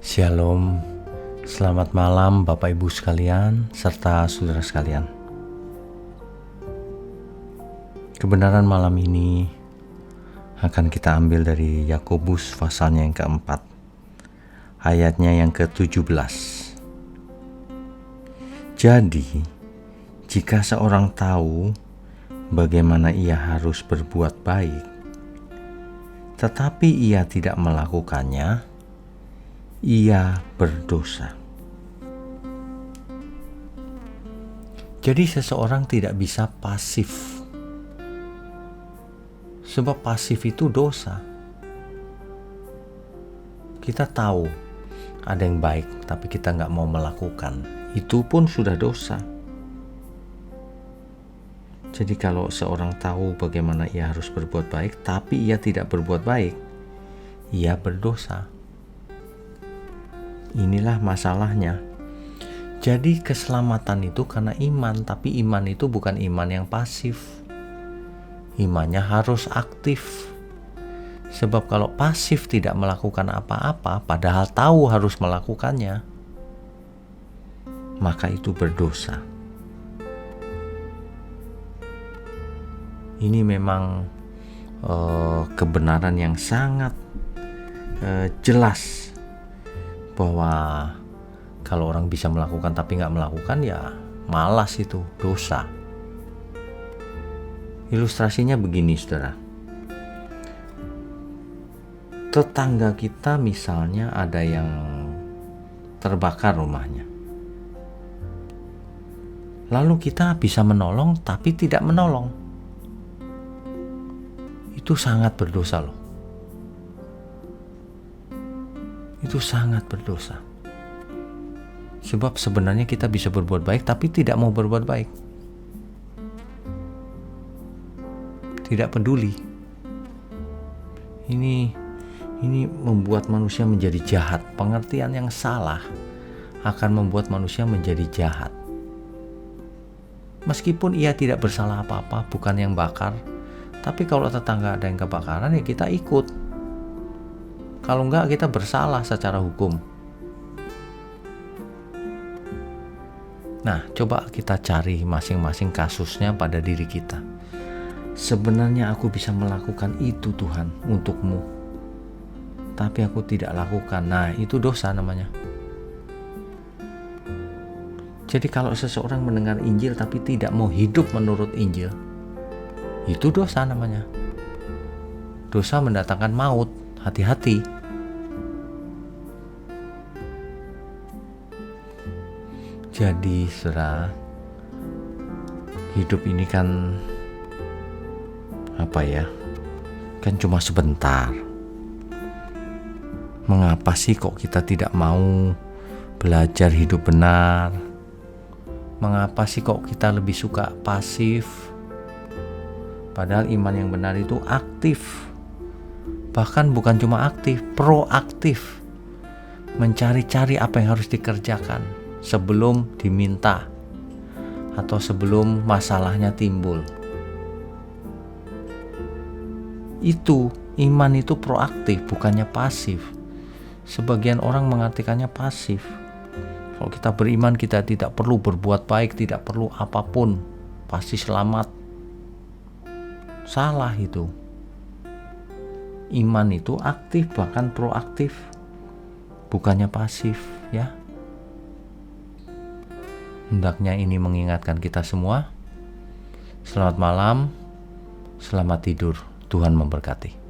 Shalom, selamat malam Bapak Ibu sekalian serta saudara sekalian. Kebenaran malam ini akan kita ambil dari Yakobus pasalnya yang keempat, ayatnya yang ke-17. Jadi, jika seorang tahu bagaimana ia harus berbuat baik, tetapi ia tidak melakukannya, ia berdosa. Jadi seseorang tidak bisa pasif, sebab pasif itu dosa. Kita tahu ada yang baik, tapi kita gak mau melakukan, itu pun sudah dosa. Jadi kalau seorang tahu bagaimana ia harus berbuat baik, tapi ia tidak berbuat baik, ia berdosa. Inilah masalahnya. Jadi keselamatan itu karena iman, tapi iman itu bukan iman yang pasif. Imannya harus aktif. Sebab kalau pasif tidak melakukan apa-apa, padahal tahu harus melakukannya, maka itu berdosa. Ini memang kebenaran yang sangat jelas, bahwa kalau orang bisa melakukan tapi gak melakukan, ya malas, itu dosa. Ilustrasinya begini, saudara. Tetangga kita misalnya ada yang terbakar rumahnya, lalu kita bisa menolong tapi tidak menolong. Itu sangat berdosa loh. Itu sangat berdosa. Sebab sebenarnya kita bisa berbuat baik tapi tidak mau berbuat baik. Tidak peduli. Ini membuat manusia menjadi jahat. Pengertian yang salah akan membuat manusia menjadi jahat. Meskipun ia tidak bersalah apa-apa, bukan yang bakar, tapi kalau tetangga ada yang kebakaran, ya kita ikut. Kalau enggak, kita bersalah secara hukum. Nah, coba kita cari masing-masing kasusnya pada diri kita. Sebenarnya aku bisa melakukan itu, Tuhan, untukmu, tapi aku tidak lakukan. Nah, itu dosa namanya. Jadi kalau seseorang mendengar Injil tapi tidak mau hidup menurut Injil, itu dosa namanya. Dosa mendatangkan maut. Hati-hati. Jadi, saudara, hidup ini kan kan cuma sebentar. Mengapa sih kok kita tidak mau belajar hidup benar? Mengapa sih kok kita lebih suka pasif? Padahal iman yang benar itu aktif. Bahkan bukan cuma aktif, proaktif. Mencari-cari apa yang harus dikerjakan sebelum diminta atau sebelum masalahnya timbul. Itu iman itu proaktif, bukannya pasif. Sebagian orang mengartikannya pasif. Kalau kita beriman, kita tidak perlu berbuat baik, tidak perlu apapun, pasti selamat. Salah itu. Iman itu aktif, bahkan proaktif, bukannya pasif, ya. Hendaknya ini mengingatkan kita semua. Selamat malam, selamat tidur. Tuhan memberkati.